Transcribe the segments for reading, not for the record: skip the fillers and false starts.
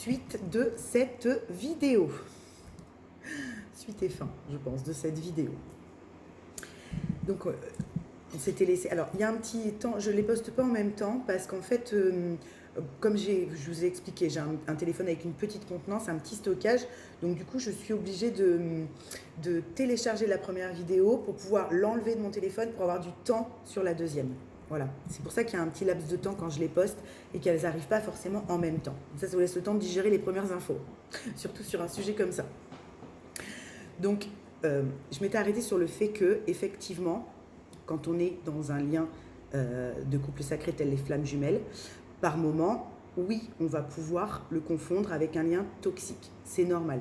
suite de cette vidéo. Suite et fin, je pense, de cette vidéo. Donc, on s'était laissé... Alors, il y a un petit temps, je ne les poste pas en même temps parce qu'en fait, comme je vous ai expliqué, j'ai un téléphone avec une petite contenance, un petit stockage. Donc, du coup, je suis obligée de télécharger la première vidéo pour pouvoir l'enlever de mon téléphone pour avoir du temps sur la deuxième. Voilà, c'est pour ça qu'il y a un petit laps de temps quand je les poste et qu'elles n'arrivent pas forcément en même temps. Ça vous laisse le temps de digérer les premières infos, surtout sur un sujet comme ça. Donc, je m'étais arrêtée sur le fait que, effectivement, quand on est dans un lien de couple sacré tel les flammes jumelles, par moment, oui, on va pouvoir le confondre avec un lien toxique. C'est normal.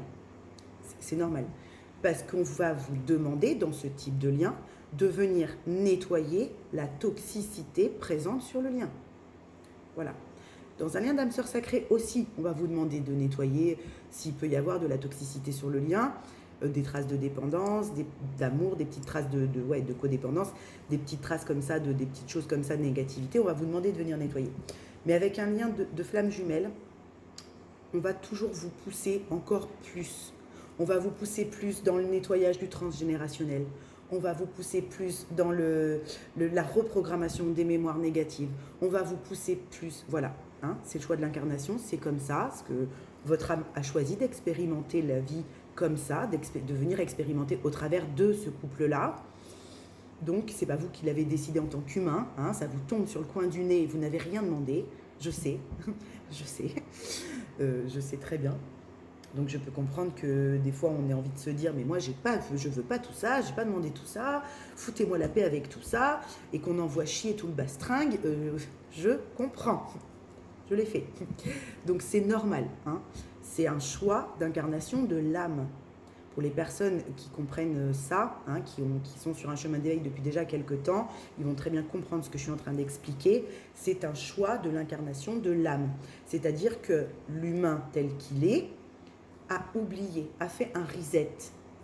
C'est normal. Parce qu'on va vous demander, dans ce type de lien, de venir nettoyer la toxicité présente sur le lien. Voilà. Dans un lien d'âme sœur sacrée aussi, on va vous demander de nettoyer s'il peut y avoir de la toxicité sur le lien, des traces de dépendance, d'amour, des petites traces de codépendance, des petites traces comme ça, des petites choses comme ça de négativité. On va vous demander de venir nettoyer. Mais avec un lien de flamme jumelle, on va toujours vous pousser encore plus. On va vous pousser plus dans le nettoyage du transgénérationnel. On va vous pousser plus dans la reprogrammation des mémoires négatives. On va vous pousser plus, voilà, hein, c'est le choix de l'incarnation, c'est comme ça, parce que votre âme a choisi d'expérimenter la vie comme ça, de venir expérimenter au travers de ce couple-là. Donc, c'est pas vous qui l'avez décidé en tant qu'humain, hein, ça vous tombe sur le coin du nez, vous n'avez rien demandé, je sais, je sais très bien. Donc je peux comprendre que des fois on ait envie de se dire mais moi je veux pas tout ça, j'ai pas demandé tout ça, foutez-moi la paix avec tout ça, et qu'on envoie chier tout le bastringue, je comprends, je l'ai fait. Donc c'est normal, hein. C'est un choix d'incarnation de l'âme. Pour les personnes qui comprennent ça, hein, qui sont sur un chemin d'éveil depuis déjà quelques temps, ils vont très bien comprendre ce que je suis en train d'expliquer. C'est un choix de l'incarnation de l'âme. C'est-à-dire que l'humain tel qu'il est a oublié, a fait un reset.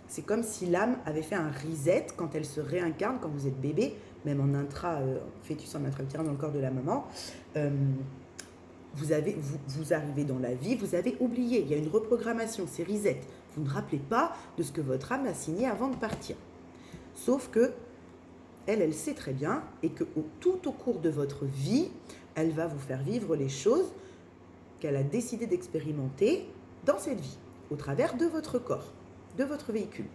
C'est comme si l'âme avait fait un reset quand elle se réincarne, quand vous êtes bébé, même en fœtus en intra-utérin dans le corps de la maman. Vous arrivez dans la vie, vous avez oublié, il y a une reprogrammation, c'est reset. Vous ne rappelez pas de ce que votre âme a signé avant de partir. Sauf que elle sait très bien, et que tout au cours de votre vie, elle va vous faire vivre les choses qu'elle a décidé d'expérimenter dans cette vie, au travers de votre corps, de votre véhicule.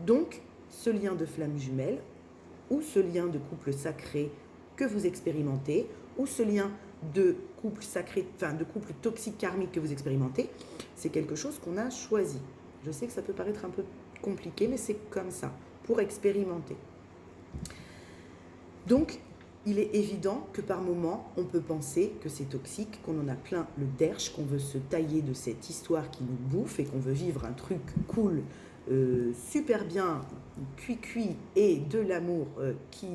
Donc, ce lien de flamme jumelle, ou ce lien de couple sacré que vous expérimentez, ou ce lien de couple sacré, enfin de couple toxique karmique que vous expérimentez, c'est quelque chose qu'on a choisi. Je sais que ça peut paraître un peu compliqué, mais c'est comme ça, pour expérimenter. Donc, il est évident que par moment, on peut penser que c'est toxique, qu'on en a plein le derche, qu'on veut se tailler de cette histoire qui nous bouffe et qu'on veut vivre un truc cool, super bien, cuit et de l'amour qui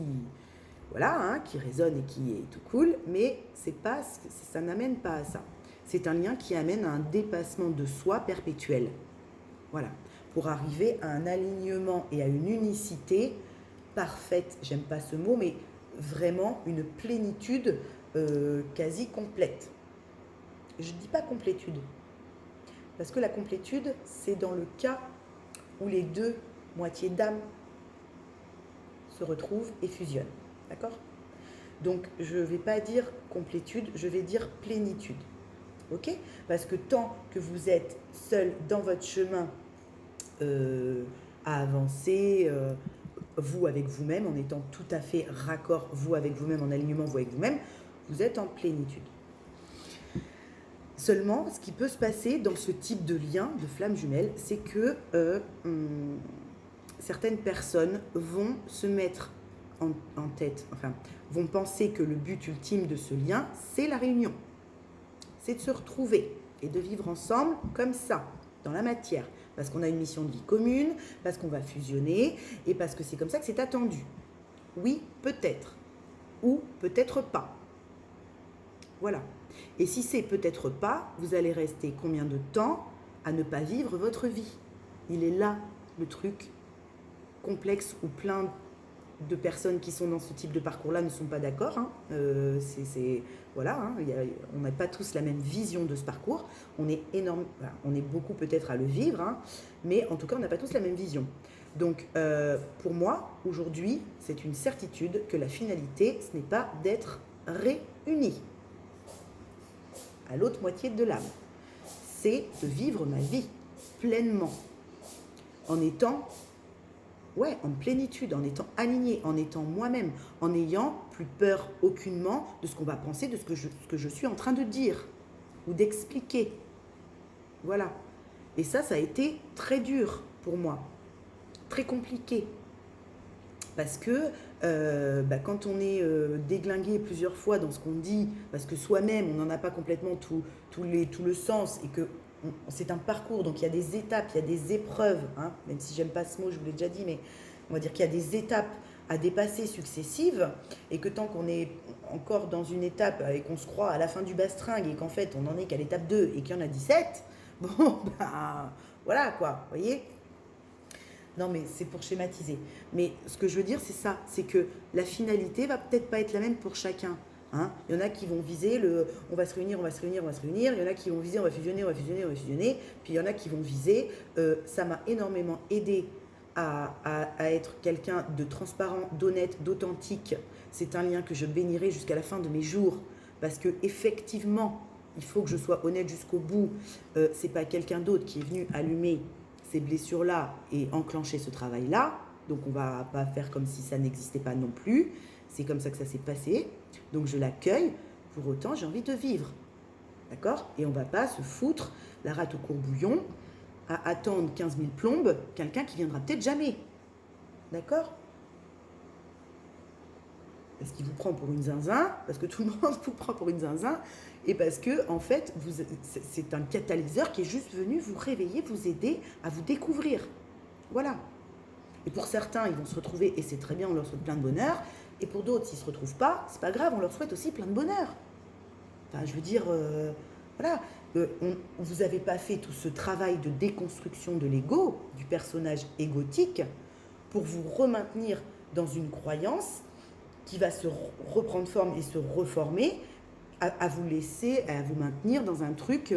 résonne et qui est tout cool, mais ça n'amène pas à ça. C'est un lien qui amène à un dépassement de soi perpétuel. Voilà, pour arriver à un alignement et à une unicité parfaite, j'aime pas ce mot, mais vraiment une plénitude quasi complète. Je ne dis pas complétude, parce que la complétude, c'est dans le cas où les deux moitiés d'âme se retrouvent et fusionnent. D'accord ? Donc, je ne vais pas dire complétude, je vais dire plénitude. Ok ? Parce que tant que vous êtes seul dans votre chemin à avancer, vous avec vous-même, en étant tout à fait raccord, vous avec vous-même, en alignement, vous avec vous-même, vous êtes en plénitude. Seulement, ce qui peut se passer dans ce type de lien de flamme jumelle, c'est que certaines personnes vont se mettre en tête, vont penser que le but ultime de ce lien, c'est la réunion. C'est de se retrouver et de vivre ensemble comme ça, dans la matière. Parce qu'on a une mission de vie commune, parce qu'on va fusionner, et parce que c'est comme ça que c'est attendu. Oui, peut-être. Ou peut-être pas. Voilà. Et si c'est peut-être pas, vous allez rester combien de temps à ne pas vivre votre vie ? Il est là le truc complexe ou plein de personnes qui sont dans ce type de parcours-là ne sont pas d'accord. Hein. Voilà, hein, on n'a pas tous la même vision de ce parcours. On est voilà, on est beaucoup peut-être à le vivre, hein, mais en tout cas, on n'a pas tous la même vision. Donc, pour moi, aujourd'hui, c'est une certitude que la finalité, ce n'est pas d'être réunis à l'autre moitié de l'âme. C'est de vivre ma vie pleinement, en étant en plénitude, en étant aligné, en étant moi-même, en n'ayant plus peur aucunement de ce qu'on va penser, de ce que je suis en train de dire ou d'expliquer. Voilà. Et ça a été très dur pour moi, très compliqué. Parce que quand on est déglingué plusieurs fois dans ce qu'on dit, parce que soi-même, on n'en a pas complètement tout le sens et que c'est un parcours, donc il y a des étapes, il y a des épreuves, hein, même si j'aime pas ce mot, je vous l'ai déjà dit, mais on va dire qu'il y a des étapes à dépasser successives et que tant qu'on est encore dans une étape et qu'on se croit à la fin du bastringue et qu'en fait on n'en est qu'à l'étape 2 et qu'il y en a 17, bon, voilà quoi, vous voyez ? Non, mais c'est pour schématiser. Mais ce que je veux dire, c'est ça, c'est que la finalité va peut-être pas être la même pour chacun. Hein. Il y en a qui vont viser on va se réunir, on va se réunir, on va se réunir. Il y en a qui vont viser on va fusionner, on va fusionner, on va fusionner. Puis il y en a qui vont viser ça m'a énormément aidé à être quelqu'un de transparent, d'honnête, d'authentique. C'est un lien que je bénirai jusqu'à la fin de mes jours. Parce que effectivement, il faut que je sois honnête jusqu'au bout. C'est pas quelqu'un d'autre qui est venu allumer ces blessures-là et enclencher ce travail-là. Donc on va pas faire comme si ça n'existait pas non plus. C'est comme ça que ça s'est passé. Donc je l'accueille. Pour autant, j'ai envie de vivre. D'accord ? Et on va pas se foutre la rate au courbouillon à attendre 15 000 plombes quelqu'un qui viendra peut-être jamais. D'accord ? Parce qu'il vous prend pour une zinzin, parce que tout le monde vous prend pour une zinzin, et parce que, en fait, c'est un catalyseur qui est juste venu vous réveiller, vous aider à vous découvrir. Voilà. Et pour certains, ils vont se retrouver, et c'est très bien, on leur souhaite plein de bonheur, et pour d'autres, s'ils ne se retrouvent pas, c'est pas grave, on leur souhaite aussi plein de bonheur. Enfin, je veux dire, voilà, vous n'avez pas fait tout ce travail de déconstruction de l'ego, du personnage égotique, pour vous remaintenir dans une croyance qui va se reprendre forme et se reformer, à vous laisser, à vous maintenir dans un truc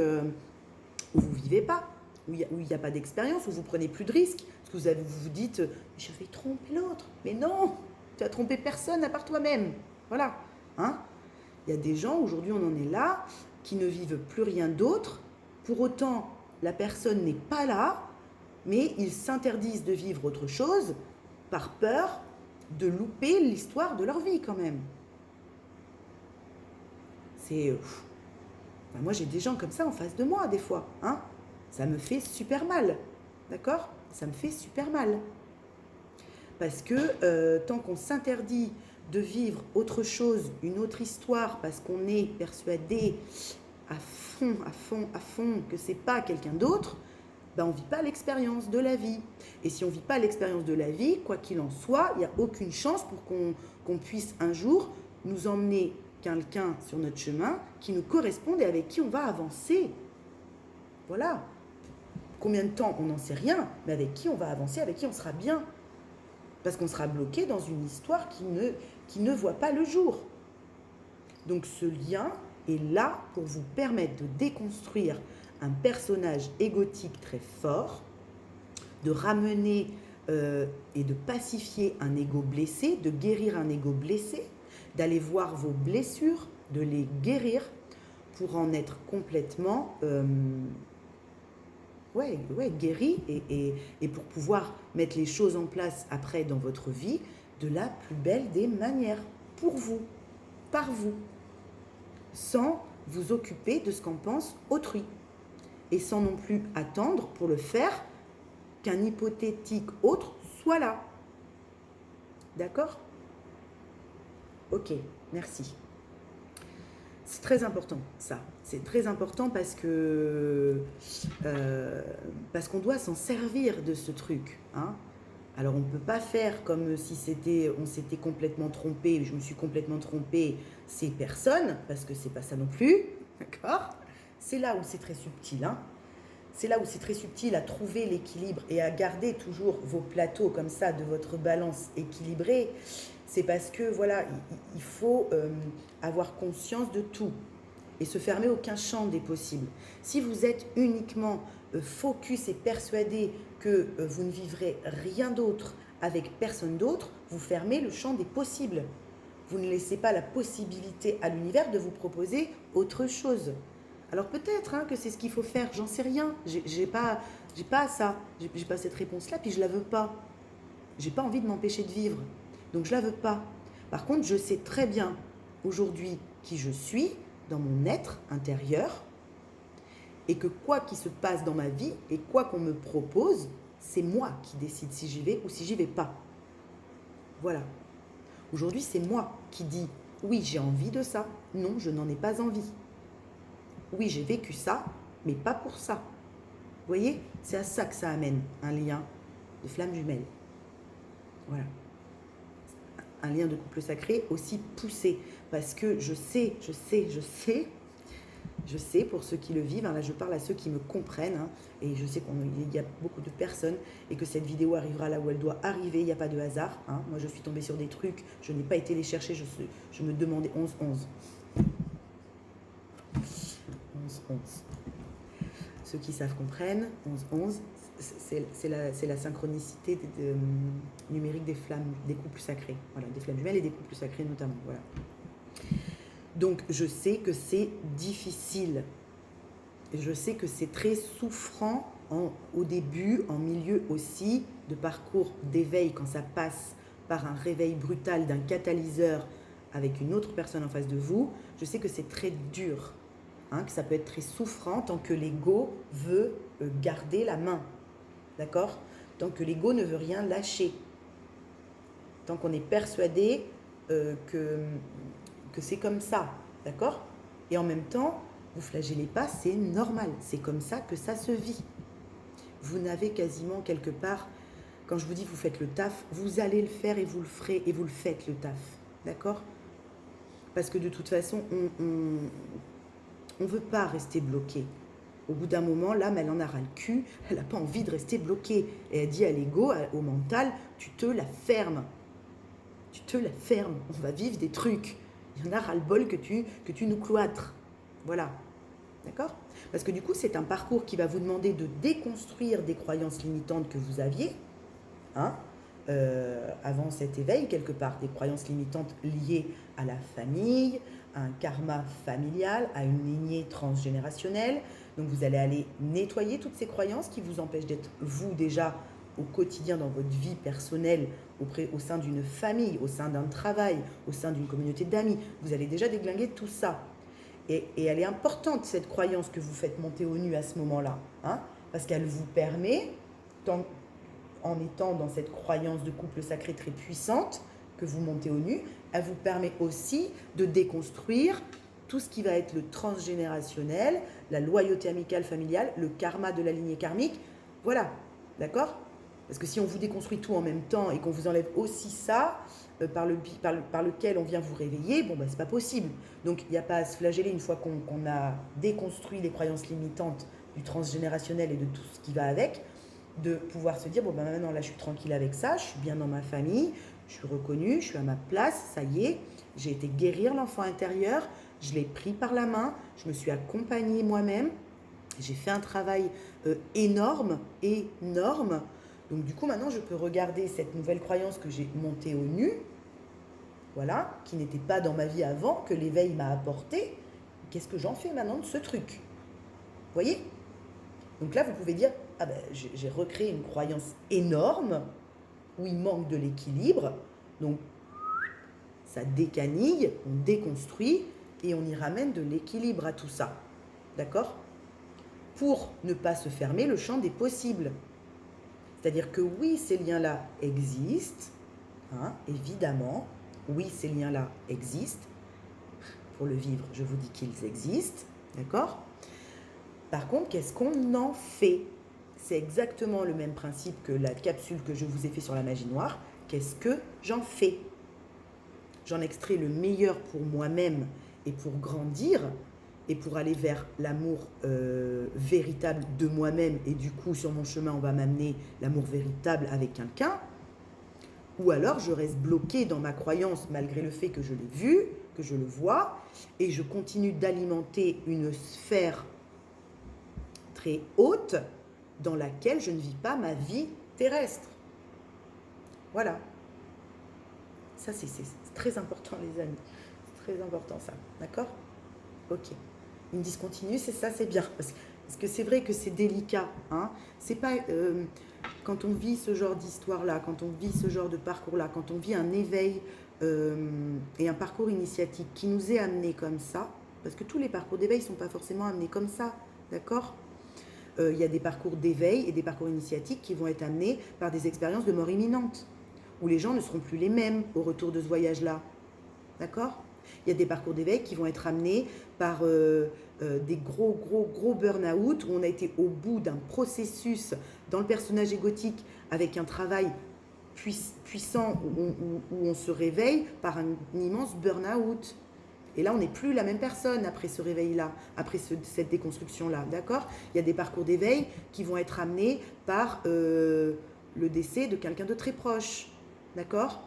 où vous ne vivez pas, où il n'y a pas d'expérience, où vous ne prenez plus de risques. Parce que vous vous dites, je vais tromper l'autre. Mais non, tu n'as trompé personne à part toi-même. Voilà. Hein ? Il y a des gens, aujourd'hui on en est là, qui ne vivent plus rien d'autre. Pour autant, la personne n'est pas là, mais ils s'interdisent de vivre autre chose par peur de louper l'histoire de leur vie quand même. C'est... moi j'ai des gens comme ça en face de moi des fois. Hein, ça me fait super mal. D'accord ? Ça me fait super mal. Parce que tant qu'on s'interdit de vivre autre chose, une autre histoire, parce qu'on est persuadé à fond que c'est pas quelqu'un d'autre, on ne vit pas l'expérience de la vie. Et si on ne vit pas l'expérience de la vie, quoi qu'il en soit, il n'y a aucune chance pour qu'on puisse un jour nous emmener quelqu'un sur notre chemin qui nous corresponde et avec qui on va avancer. Voilà. Combien de temps, on n'en sait rien, mais avec qui on va avancer, avec qui on sera bien. Parce qu'on sera bloqué dans une histoire qui ne voit pas le jour. Donc ce lien est là pour vous permettre de déconstruire un personnage égotique très fort, de ramener et de pacifier un ego blessé, de guérir un ego blessé, d'aller voir vos blessures, de les guérir pour en être complètement guéri et pour pouvoir mettre les choses en place après dans votre vie de la plus belle des manières, pour vous, par vous, sans vous occuper de ce qu'en pense autrui. Et sans non plus attendre pour le faire qu'un hypothétique autre soit là. D'accord ? Ok, merci. C'est très important, ça. C'est très important parce qu'on doit s'en servir de ce truc. Hein. Alors, on ne peut pas faire comme si on s'était complètement trompé, je me suis complètement trompée, c'est personne, parce que c'est pas ça non plus. D'accord ? C'est là où c'est très subtil, hein. c'est là où c'est très subtil à trouver l'équilibre et à garder toujours vos plateaux comme ça de votre balance équilibrée. C'est parce que voilà, il faut avoir conscience de tout et se fermer aucun champ des possibles. Si vous êtes uniquement focus et persuadé que vous ne vivrez rien d'autre avec personne d'autre, vous fermez le champ des possibles. Vous ne laissez pas la possibilité à l'univers de vous proposer autre chose. Alors peut-être que c'est ce qu'il faut faire, j'en sais rien. J'ai pas ça, j'ai pas cette réponse-là, puis je la veux pas. J'ai pas envie de m'empêcher de vivre, donc je la veux pas. Par contre, je sais très bien aujourd'hui qui je suis dans mon être intérieur, et que quoi qu'il se passe dans ma vie et quoi qu'on me propose, c'est moi qui décide si j'y vais ou si j'y vais pas. Voilà. Aujourd'hui, c'est moi qui dis oui, j'ai envie de ça. Non, je n'en ai pas envie. Oui, j'ai vécu ça, mais pas pour ça. Vous voyez, c'est à ça que ça amène un lien de flamme jumelle. Voilà. Un lien de couple sacré aussi poussé. Parce que je sais, pour ceux qui le vivent, là je parle à ceux qui me comprennent, et je sais qu'il y a beaucoup de personnes, et que cette vidéo arrivera là où elle doit arriver, il n'y a pas de hasard. Moi je suis tombée sur des trucs, je n'ai pas été les chercher, je me demandais 11-11. 11-11. Ceux qui savent comprennent, 11-11, c'est la synchronicité numérique des flammes, des couples sacrés. Voilà, des flammes jumelles et des couples sacrés notamment. Voilà. Donc, je sais que c'est difficile. Je sais que c'est très souffrant au début, en milieu aussi, de parcours d'éveil, quand ça passe par un réveil brutal d'un catalyseur avec une autre personne en face de vous. Je sais que c'est très dur, que ça peut être très souffrant tant que l'ego veut garder la main. D'accord ? Tant que l'ego ne veut rien lâcher. Tant qu'on est persuadé que c'est comme ça, d'accord ? Et en même temps, vous flagellez pas, c'est normal, c'est comme ça que ça se vit. Vous n'avez quasiment quelque part, quand je vous dis vous faites le taf, vous allez le faire et vous le ferez et vous le faites le taf, d'accord ? Parce que de toute façon, on veut pas rester bloqué. Au bout d'un moment, l'âme, elle en a ras le cul, elle n'a pas envie de rester bloquée. Et elle dit à l'ego, au mental, tu te la fermes. Tu te la fermes, on va vivre des trucs. Il y en a ras-le-bol que tu nous cloîtres. Voilà. D'accord ? Parce que du coup, c'est un parcours qui va vous demander de déconstruire des croyances limitantes que vous aviez, avant cet éveil, quelque part. Des croyances limitantes liées à la famille, à un karma familial, à une lignée transgénérationnelle. Donc, vous allez aller nettoyer toutes ces croyances qui vous empêchent d'être vous déjà au quotidien dans votre vie personnelle, au sein d'une famille, au sein d'un travail, au sein d'une communauté d'amis. Vous allez déjà déglinguer tout ça. Et elle est importante, cette croyance que vous faites monter au nu à ce moment-là, parce qu'elle vous permet, en étant dans cette croyance de couple sacré très puissante que vous montez au nu, elle vous permet aussi de déconstruire tout ce qui va être le transgénérationnel, la loyauté amicale familiale, le karma de la lignée karmique. Voilà, d'accord ? Parce que si on vous déconstruit tout en même temps et qu'on vous enlève aussi ça, par lequel on vient vous réveiller, c'est pas possible. Donc il n'y a pas à se flageller une fois qu'on a déconstruit les croyances limitantes du transgénérationnel et de tout ce qui va avec, de pouvoir se dire, maintenant là je suis tranquille avec ça, je suis bien dans ma famille, je suis reconnue, je suis à ma place, ça y est, j'ai été guérir l'enfant intérieur, je l'ai pris par la main, je me suis accompagnée moi-même, j'ai fait un travail énorme. Donc du coup, maintenant, je peux regarder cette nouvelle croyance que j'ai montée au nu, voilà, qui n'était pas dans ma vie avant, que l'éveil m'a apporté. Qu'est-ce que j'en fais maintenant de ce truc ? Vous voyez ? Donc là, vous pouvez dire, j'ai recréé une croyance énorme, où il manque de l'équilibre. Donc, ça décanille, on déconstruit, et on y ramène de l'équilibre à tout ça. D'accord ? Pour ne pas se fermer le champ des possibles. C'est-à-dire que oui, ces liens-là existent, évidemment, oui, ces liens-là existent. Pour le vivre, je vous dis qu'ils existent, d'accord ? Par contre, qu'est-ce qu'on en fait ? C'est exactement le même principe que la capsule que je vous ai fait sur la magie noire. Qu'est-ce que j'en fais ? J'en extrais le meilleur pour moi-même et pour grandir, et pour aller vers l'amour véritable de moi-même, et du coup, sur mon chemin, on va m'amener l'amour véritable avec quelqu'un, ou alors je reste bloquée dans ma croyance malgré le fait que je l'ai vu, que je le vois, et je continue d'alimenter une sphère très haute dans laquelle je ne vis pas ma vie terrestre. Voilà. Ça, c'est très important, les amis. C'est très important, ça. D'accord? Ok. Une discontinue, c'est ça, c'est bien. Parce que c'est vrai que c'est délicat. Hein. C'est pas... quand on vit ce genre d'histoire-là, quand on vit ce genre de parcours-là, quand on vit un éveil et un parcours initiatique qui nous est amené comme ça, parce que tous les parcours d'éveil ne sont pas forcément amenés comme ça, d'accord? Il y a des parcours d'éveil et des parcours initiatiques qui vont être amenés par des expériences de mort imminente, où les gens ne seront plus les mêmes au retour de ce voyage-là, d'accord? Il y a des parcours d'éveil qui vont être amenés par des gros burn-out, où on a été au bout d'un processus dans le personnage égotique avec un travail puissant, où on se réveille par un immense burn-out. Et là, on n'est plus la même personne après ce réveil-là, après cette déconstruction-là, d'accord? Il y a des parcours d'éveil qui vont être amenés par le décès de quelqu'un de très proche, d'accord?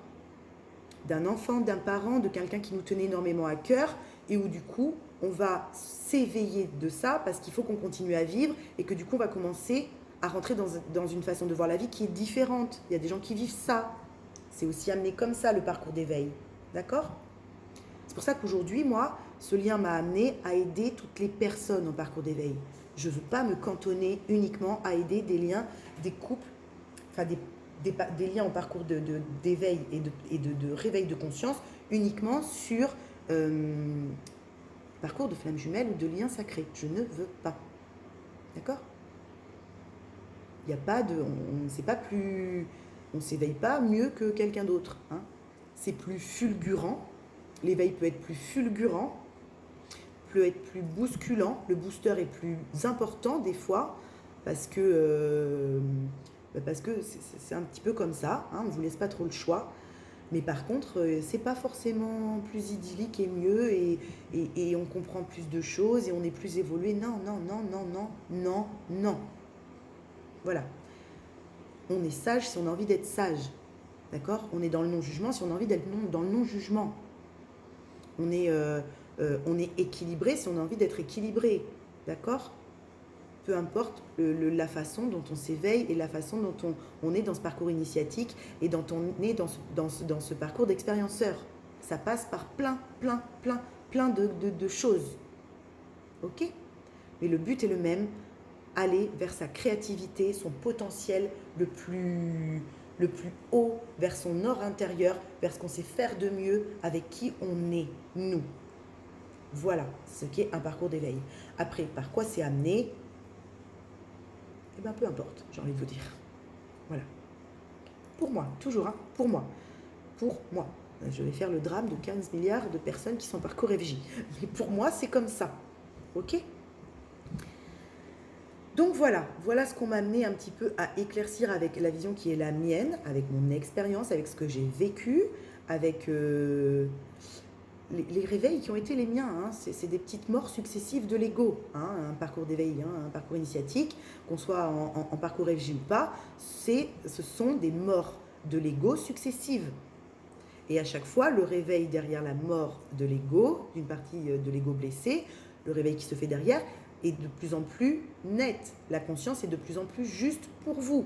D'un enfant, d'un parent, de quelqu'un qui nous tenait énormément à cœur, et où du coup, on va s'éveiller de ça parce qu'il faut qu'on continue à vivre, et que du coup, on va commencer à rentrer dans une façon de voir la vie qui est différente. Il y a des gens qui vivent ça. C'est aussi amené comme ça, le parcours d'éveil, d'accord? C'est pour ça qu'aujourd'hui, moi, ce lien m'a amené à aider toutes les personnes en parcours d'éveil. Je ne veux pas me cantonner uniquement à aider des liens, des couples, enfin des liens en parcours d'éveil et de réveil de conscience uniquement sur parcours de flamme jumelle ou de lien sacré. Je ne veux pas. D'accord? Il n'y a pas de... On ne s'éveille pas mieux que quelqu'un d'autre. Hein. C'est plus fulgurant. L'éveil peut être plus fulgurant, peut être plus bousculant. Le booster est plus important des fois parce que c'est un petit peu comme ça. Hein, on ne vous laisse pas trop le choix. Mais par contre, c'est pas forcément plus idyllique et mieux et on comprend plus de choses et on est plus évolué. Non. Voilà. On est sage si on a envie d'être sage. D'accord? On est dans le non-jugement si on a envie d'être dans le non-jugement. On est équilibré si on a envie d'être équilibré, d'accord? Peu importe la façon dont on s'éveille et la façon dont on est dans ce parcours initiatique et dont on est dans ce parcours d'expérienceur. Ça passe par plein de choses, ok? Mais le but est le même, aller vers sa créativité, son potentiel le plus haut, vers son or intérieur, vers ce qu'on sait faire de mieux, avec qui on est, nous. Voilà ce qui est un parcours d'éveil. Après, par quoi c'est amené? Eh bien, peu importe, j'ai envie de vous dire. Voilà. Pour moi, toujours, hein, pour moi. Pour moi. Je vais faire le drame de 15 milliards de personnes qui sont en parcours FJ. Mais pour moi, c'est comme ça. Ok? Donc voilà ce qu'on m'a amené un petit peu à éclaircir avec la vision qui est la mienne, avec mon expérience, avec ce que j'ai vécu, avec les réveils qui ont été les miens. Hein. C'est des petites morts successives de l'ego, hein, un parcours d'éveil, hein, un parcours initiatique, qu'on soit en parcours FJ ou pas, ce sont des morts de l'ego successives. Et à chaque fois, le réveil derrière la mort de l'ego, d'une partie de l'ego blessé, le réveil qui se fait derrière, est de plus en plus nette. La conscience est de plus en plus juste pour vous.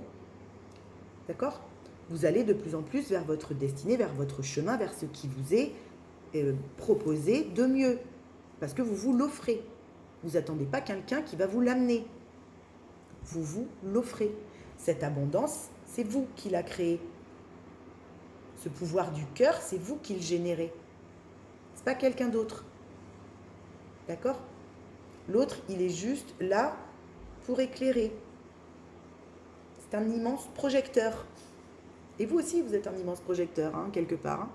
D'accord? Vous allez de plus en plus vers votre destinée, vers votre chemin, vers ce qui vous est proposé de mieux. Parce que vous vous l'offrez. Vous n'attendez pas quelqu'un qui va vous l'amener. Vous vous l'offrez. Cette abondance, c'est vous qui la créez. Ce pouvoir du cœur, c'est vous qui le générez. Ce n'est pas quelqu'un d'autre. D'accord? L'autre, il est juste là pour éclairer. C'est un immense projecteur. Et vous aussi, vous êtes un immense projecteur, hein, quelque part. Hein.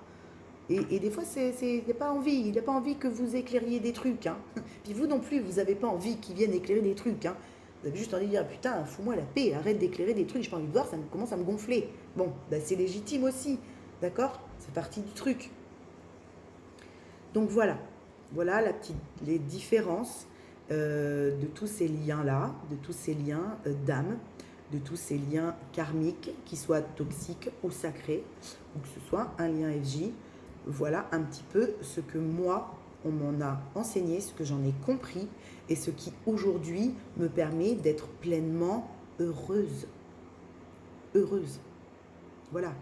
Et des fois, il n'a pas envie. Il n'a pas envie que vous éclairiez des trucs. Hein. Puis vous non plus, vous n'avez pas envie qu'ils viennent éclairer des trucs. Hein. Vous avez juste envie de dire, putain, fous-moi la paix, arrête d'éclairer des trucs, j'ai pas envie de voir, ça commence à me gonfler. Bon, c'est légitime aussi, d'accord? C'est partie du truc. Donc voilà. Voilà les différences de tous ces liens-là, de tous ces liens d'âme, de tous ces liens karmiques, qui soient toxiques ou sacrés, ou que ce soit un lien FJ. Voilà un petit peu ce que moi, on m'en a enseigné, ce que j'en ai compris, et ce qui aujourd'hui me permet d'être pleinement heureuse. Heureuse. Voilà.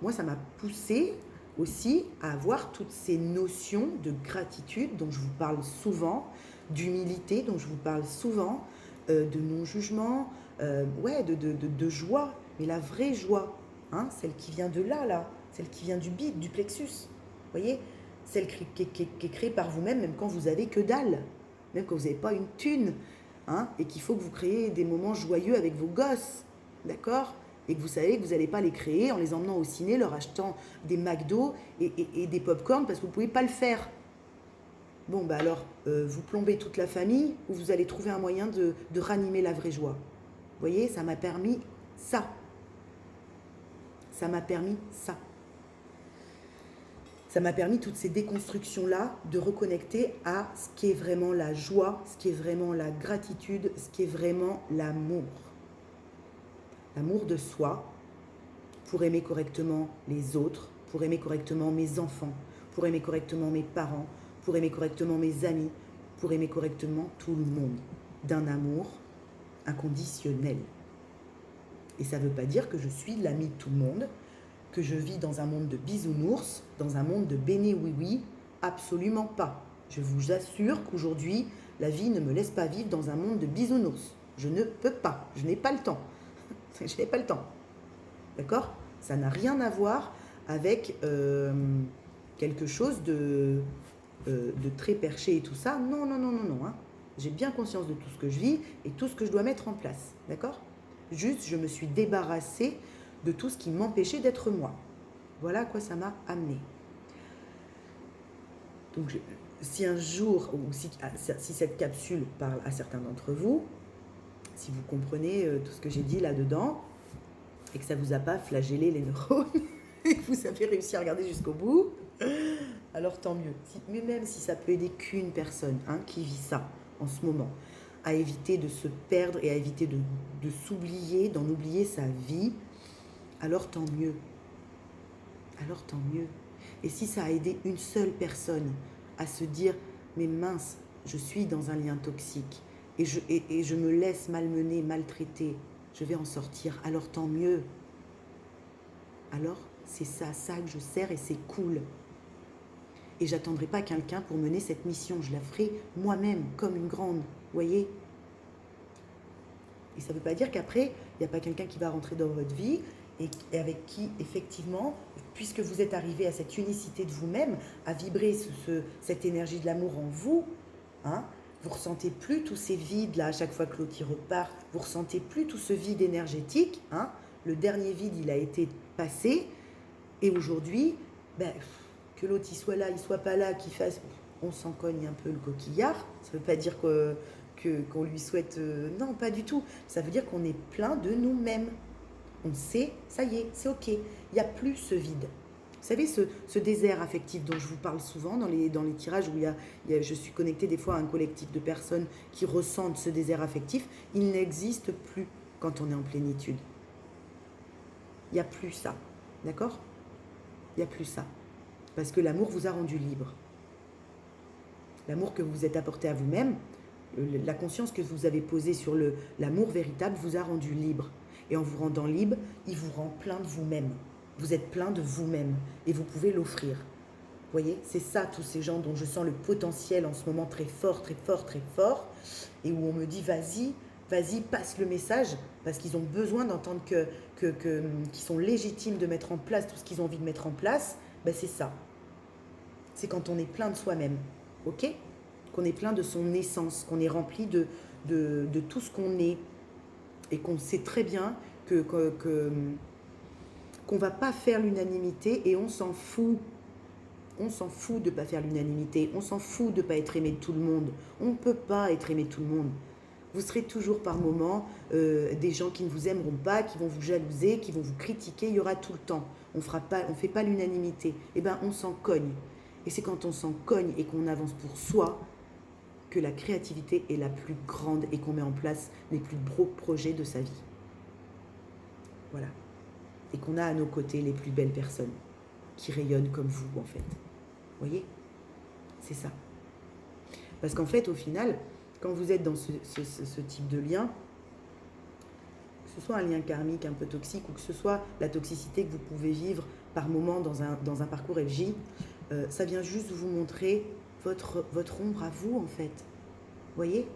Moi, ça m'a poussée aussi à avoir toutes ces notions de gratitude dont je vous parle souvent, d'humilité dont je vous parle souvent, de non-jugement, de joie, mais la vraie joie, hein, celle qui vient de là, celle qui vient du bide, du plexus, vous voyez, celle qui est créée par vous-même, même quand vous n'avez que dalle, même quand vous n'avez pas une thune, hein, et qu'il faut que vous créez des moments joyeux avec vos gosses, d'accord ? Et que vous savez que vous n'allez pas les créer en les emmenant au ciné, leur achetant des McDo et des pop-corn parce que vous ne pouvez pas le faire. Bon, bah alors, vous plombez toute la famille ou vous allez trouver un moyen de ranimer la vraie joie. Vous voyez, ça m'a permis ça. Ça m'a permis ça. Ça m'a permis toutes ces déconstructions-là de reconnecter à ce qui est vraiment la joie, ce qui est vraiment la gratitude, ce qui est vraiment l'amour. L'amour de soi, pour aimer correctement les autres, pour aimer correctement mes enfants, pour aimer correctement mes parents, pour aimer correctement mes amis, pour aimer correctement tout le monde, d'un amour inconditionnel. Et ça ne veut pas dire que je suis l'ami de tout le monde, que je vis dans un monde de bisounours, dans un monde de béné oui-oui, absolument pas. Je vous assure qu'aujourd'hui, la vie ne me laisse pas vivre dans un monde de bisounours. Je ne peux pas, je n'ai pas le temps. Je n'ai pas le temps. D'accord ? Ça n'a rien à voir avec quelque chose de très perché et tout ça. Non, non, non, non, non. Hein. J'ai bien conscience de tout ce que je vis et tout ce que je dois mettre en place. D'accord ? Juste, je me suis débarrassée de tout ce qui m'empêchait d'être moi. Voilà à quoi ça m'a amené. Donc, si un jour, ou si cette capsule parle à certains d'entre vous, si vous comprenez tout ce que j'ai dit là-dedans, et que ça ne vous a pas flagellé les neurones, et que vous avez réussi à regarder jusqu'au bout, alors tant mieux. Mais même si ça peut aider qu'une personne qui vit ça en ce moment, à éviter de se perdre et à éviter de s'oublier, d'en oublier sa vie, alors tant mieux. Alors tant mieux. Et si ça a aidé une seule personne à se dire, mais mince, je suis dans un lien toxique, et je me laisse malmener, maltraiter, je vais en sortir, alors tant mieux. Alors, c'est ça que je sers et c'est cool. Et j'attendrai pas quelqu'un pour mener cette mission, je la ferai moi-même, comme une grande, voyez. Et ça ne veut pas dire qu'après, il n'y a pas quelqu'un qui va rentrer dans votre vie et avec qui, effectivement, puisque vous êtes arrivé à cette unicité de vous-même, à vibrer cette énergie de l'amour en vous, vous ne ressentez plus tous ces vides-là à chaque fois que l'autre y repart, vous ne ressentez plus tout ce vide énergétique, le dernier vide, il a été passé, et aujourd'hui, que l'autre il soit là, il soit pas là, qu'il fasse, on s'en cogne un peu le coquillard, ça ne veut pas dire qu'on lui souhaite, non, pas du tout, ça veut dire qu'on est plein de nous-mêmes, on sait, ça y est, c'est ok, il n'y a plus ce vide. Vous savez, ce désert affectif dont je vous parle souvent dans les tirages où je suis connectée des fois à un collectif de personnes qui ressentent ce désert affectif, il n'existe plus quand on est en plénitude. Il n'y a plus ça, d'accord ? Il n'y a plus ça. Parce que l'amour vous a rendu libre. L'amour que vous êtes apporté à vous-même, la conscience que vous avez posée sur l'amour véritable vous a rendu libre. Et en vous rendant libre, il vous rend plein de vous-même. Vous êtes plein de vous-même et vous pouvez l'offrir. Vous voyez, c'est ça, tous ces gens dont je sens le potentiel en ce moment très fort, très fort, très fort, et où on me dit vas-y, passe le message, parce qu'ils ont besoin d'entendre qu'ils sont légitimes de mettre en place tout ce qu'ils ont envie de mettre en place. C'est ça. C'est quand on est plein de soi-même, ok ? Qu'on est plein de son essence, qu'on est rempli de tout ce qu'on est, et qu'on sait très bien qu'on ne va pas faire l'unanimité et on s'en fout. On s'en fout de ne pas faire l'unanimité. On s'en fout de ne pas être aimé de tout le monde. On ne peut pas être aimé de tout le monde. Vous serez toujours par moments des gens qui ne vous aimeront pas, qui vont vous jalouser, qui vont vous critiquer. Il y aura tout le temps. On ne fait pas l'unanimité. On s'en cogne. Et c'est quand on s'en cogne et qu'on avance pour soi que la créativité est la plus grande et qu'on met en place les plus beaux projets de sa vie. Voilà. Et qu'on a à nos côtés les plus belles personnes qui rayonnent comme vous, en fait. Vous voyez? C'est ça. Parce qu'en fait, au final, quand vous êtes dans ce type de lien, que ce soit un lien karmique un peu toxique ou que ce soit la toxicité que vous pouvez vivre par moment dans un parcours FJ, ça vient juste vous montrer votre ombre à vous, en fait. Vous voyez?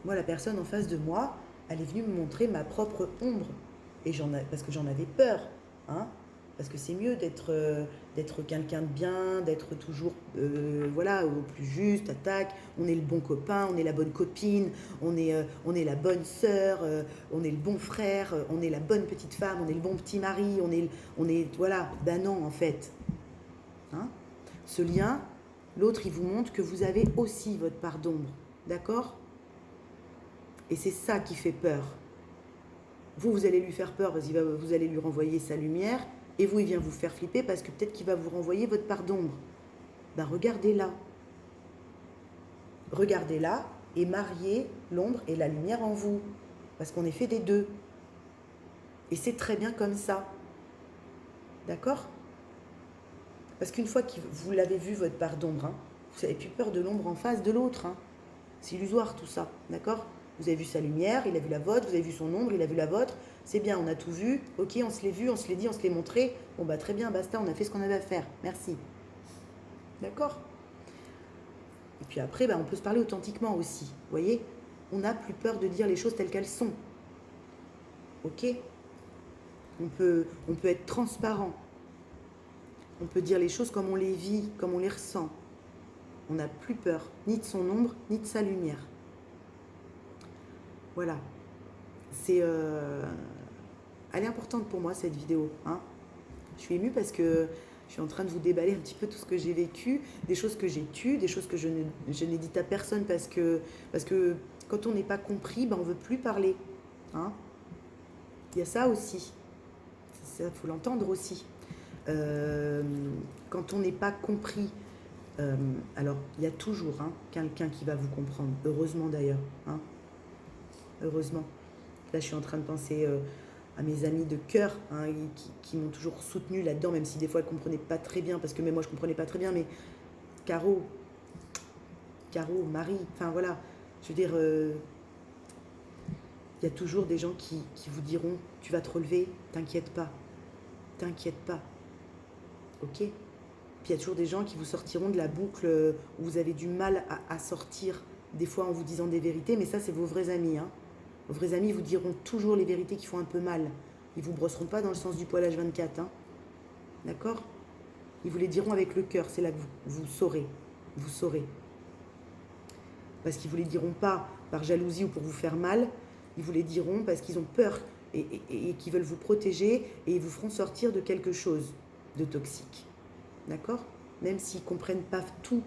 Moi, la personne en face de moi, elle est venue me montrer ma propre ombre. Et parce que j'en avais peur. Hein, parce que c'est mieux d'être quelqu'un de bien, d'être toujours voilà, au plus juste, attaque. On est le bon copain, on est la bonne copine, on est la bonne sœur, on est le bon frère, on est la bonne petite femme, on est le bon petit mari, on est voilà. Ben non, en fait. Hein, ce lien, l'autre, il vous montre que vous avez aussi votre part d'ombre. D'accord? Et c'est ça qui fait peur. Vous allez lui faire peur parce que vous allez lui renvoyer sa lumière. Et vous, il vient vous faire flipper parce que peut-être qu'il va vous renvoyer votre part d'ombre. Ben regardez-la. Regardez-la et mariez l'ombre et la lumière en vous. Parce qu'on est fait des deux. Et c'est très bien comme ça. D'accord? Parce qu'une fois que vous l'avez vu, votre part d'ombre, hein, vous n'avez plus peur de l'ombre en face de l'autre. Hein. C'est illusoire tout ça. D'accord? Vous avez vu sa lumière, il a vu la vôtre, vous avez vu son ombre, il a vu la vôtre. C'est bien, on a tout vu. Ok, on se l'est vu, on se l'est dit, on se l'est montré. Bon, bah très bien, basta, on a fait ce qu'on avait à faire. Merci. D'accord? Et puis après, bah, on peut se parler authentiquement aussi. Vous voyez? On n'a plus peur de dire les choses telles qu'elles sont. Ok? On peut être transparent. On peut dire les choses comme on les vit, comme on les ressent. On n'a plus peur, ni de son ombre, ni de sa lumière. Voilà. Elle est importante pour moi, cette vidéo. Hein. Je suis émue parce que je suis en train de vous déballer un petit peu tout ce que j'ai vécu, des choses que j'ai tues, des choses que je n'ai dites à personne parce que quand on n'est pas compris, ben on ne veut plus parler. Hein. Il y a ça aussi. Il faut l'entendre aussi. Quand on n'est pas compris, alors il y a toujours quelqu'un qui va vous comprendre. Heureusement d'ailleurs. Hein. Heureusement. Là, je suis en train de penser à mes amis de cœur qui m'ont toujours soutenue là-dedans, même si des fois, elles ne comprenaient pas très bien, parce que même moi, je ne comprenais pas très bien, mais Caro, Marie, enfin voilà, je veux dire, il y a toujours des gens qui vous diront, tu vas te relever, t'inquiète pas, ok? Puis il y a toujours des gens qui vous sortiront de la boucle où vous avez du mal à sortir, des fois en vous disant des vérités, mais ça, c'est vos vrais amis, hein. Vos vrais amis vous diront toujours les vérités qui font un peu mal. Ils ne vous brosseront pas dans le sens du poil H24. Hein. D'accord? Ils vous les diront avec le cœur. C'est là que vous saurez. Vous saurez. Parce qu'ils ne vous les diront pas par jalousie ou pour vous faire mal. Ils vous les diront parce qu'ils ont peur et qu'ils veulent vous protéger et ils vous feront sortir de quelque chose de toxique. D'accord? Même s'ils ne comprennent pas tout,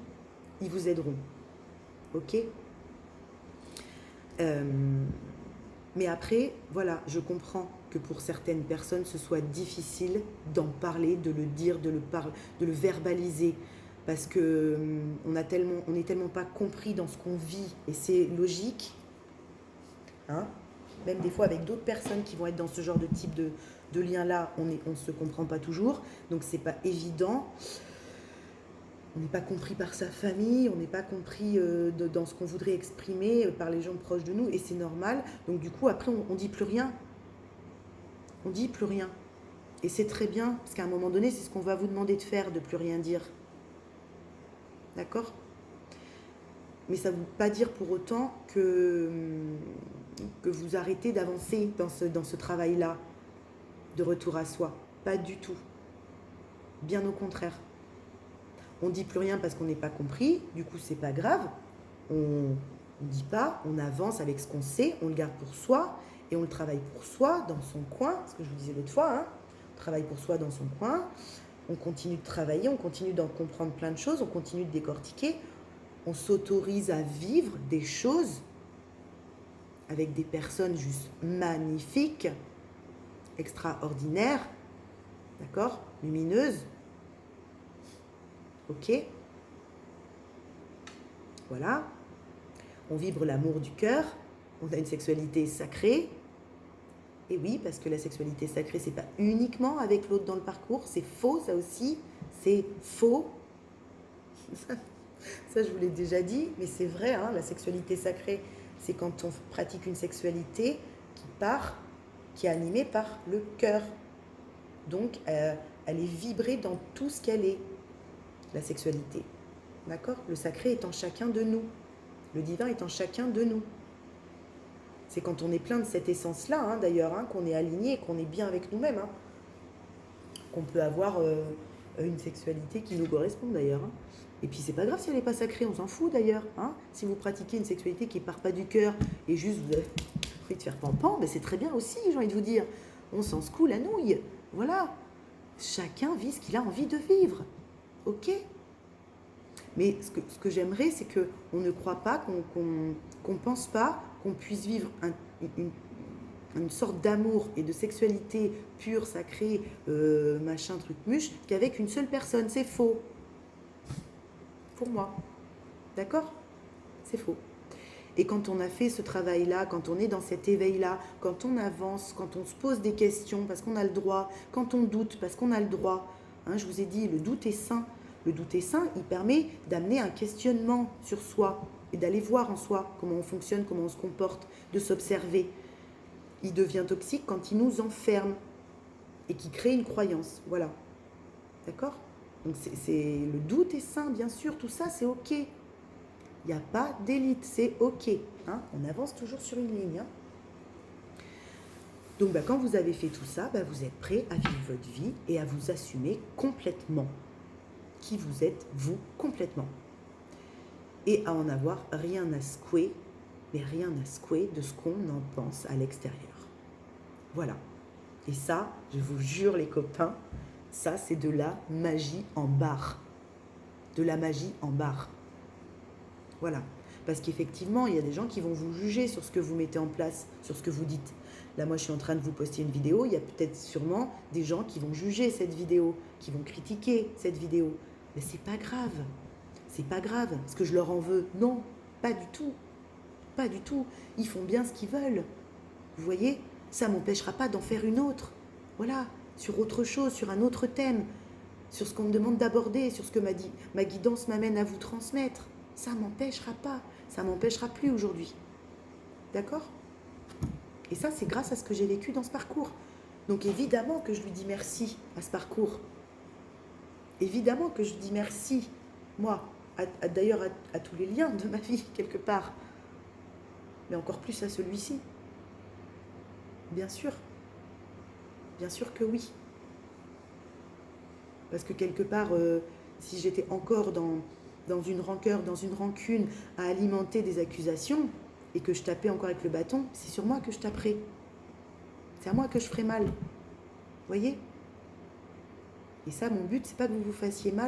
ils vous aideront. Ok? Mais après, voilà, je comprends que pour certaines personnes, ce soit difficile d'en parler, de le dire, de le verbaliser, parce que on n'est tellement pas compris dans ce qu'on vit, et c'est logique. Hein, même des fois avec d'autres personnes qui vont être dans ce genre de type de lien-là, on ne se comprend pas toujours, donc c'est pas évident. On n'est pas compris par sa famille, on n'est pas compris dans ce qu'on voudrait exprimer par les gens proches de nous, et c'est normal. Donc du coup, après, on ne dit plus rien. On ne dit plus rien. Et c'est très bien, parce qu'à un moment donné, c'est ce qu'on va vous demander de faire, de plus rien dire. D'accord? Mais ça ne veut pas dire pour autant que vous arrêtez d'avancer dans ce travail-là, de retour à soi. Pas du tout. Bien au contraire. On ne dit plus rien parce qu'on n'est pas compris, du coup c'est pas grave, on ne dit pas, on avance avec ce qu'on sait, on le garde pour soi et on le travaille pour soi dans son coin, ce que je vous disais l'autre fois, on travaille pour soi dans son coin, on continue de travailler, on continue d'en comprendre plein de choses, on continue de décortiquer, on s'autorise à vivre des choses avec des personnes juste magnifiques, extraordinaires, d'accord, lumineuses. Ok? Voilà. On vibre l'amour du cœur. On a une sexualité sacrée. Et oui, parce que la sexualité sacrée, c'est pas uniquement avec l'autre dans le parcours. C'est faux, ça aussi. C'est faux. Ça, je vous l'ai déjà dit, mais c'est vrai, hein, la sexualité sacrée, c'est quand on pratique une sexualité qui est animée par le cœur. Donc, elle est vibrée dans tout ce qu'elle est, la sexualité. D'accord? Le sacré est en chacun de nous. Le divin est en chacun de nous. C'est quand on est plein de cette essence-là, hein, d'ailleurs, hein, qu'on est aligné, qu'on est bien avec nous-mêmes, hein, qu'on peut avoir une sexualité qui nous correspond, d'ailleurs. Hein. Et puis, c'est pas grave si elle n'est pas sacrée, on s'en fout, d'ailleurs. Hein. Si vous pratiquez une sexualité qui ne part pas du cœur et juste vous avez envie de faire pampan, ben c'est très bien aussi, j'ai envie de vous dire. On s'en secoue la nouille. Voilà. Chacun vit ce qu'il a envie de vivre. Ok? Mais ce que j'aimerais, c'est qu'on ne croit pas, qu'on ne pense pas qu'on puisse vivre une sorte d'amour et de sexualité pure, sacrée, machin, truc, muche, qu'avec une seule personne. C'est faux. Pour moi. D'accord? C'est faux. Et quand on a fait ce travail-là, quand on est dans cet éveil-là, quand on avance, quand on se pose des questions parce qu'on a le droit, quand on doute parce qu'on a le droit, hein, je vous ai dit, le doute est sain. Le doute est sain, il permet d'amener un questionnement sur soi et d'aller voir en soi comment on fonctionne, comment on se comporte, de s'observer. Il devient toxique quand il nous enferme et qui crée une croyance. Voilà. D'accord? Donc le doute est sain, bien sûr, tout ça, c'est OK. Il n'y a pas d'élite, c'est OK. Hein? On avance toujours sur une ligne. Hein? Donc, quand vous avez fait tout ça, vous êtes prêt à vivre votre vie et à vous assumer complètement qui vous êtes, vous, complètement. Et à en avoir rien à secouer, mais rien à secouer de ce qu'on en pense à l'extérieur. Voilà. Et ça, je vous jure les copains, ça c'est de la magie en barre. De la magie en barre. Voilà. Parce qu'effectivement, il y a des gens qui vont vous juger sur ce que vous mettez en place, sur ce que vous dites. Là, moi, je suis en train de vous poster une vidéo. Il y a peut-être sûrement des gens qui vont juger cette vidéo, qui vont critiquer cette vidéo. Mais c'est pas grave. C'est pas grave. Est-ce que je leur en veux? Non, pas du tout. Pas du tout. Ils font bien ce qu'ils veulent. Vous voyez? Ça ne m'empêchera pas d'en faire une autre. Voilà. Sur autre chose, sur un autre thème, sur ce qu'on me demande d'aborder, sur ce que ma guidance m'amène à vous transmettre. Ça ne m'empêchera pas. Ça ne m'empêchera plus aujourd'hui. D'accord? Et ça, c'est grâce à ce que j'ai vécu dans ce parcours. Donc évidemment que je lui dis merci à ce parcours. Évidemment que je dis merci, moi, d'ailleurs à tous les liens de ma vie, quelque part. Mais encore plus à celui-ci. Bien sûr. Bien sûr que oui. Parce que quelque part, si j'étais encore dans une rancœur, dans une rancune, à alimenter des accusations, et que je tapais encore avec le bâton, c'est sur moi que je taperais. C'est à moi que je ferais mal. Vous voyez? Et ça, mon but, c'est pas que vous vous fassiez mal,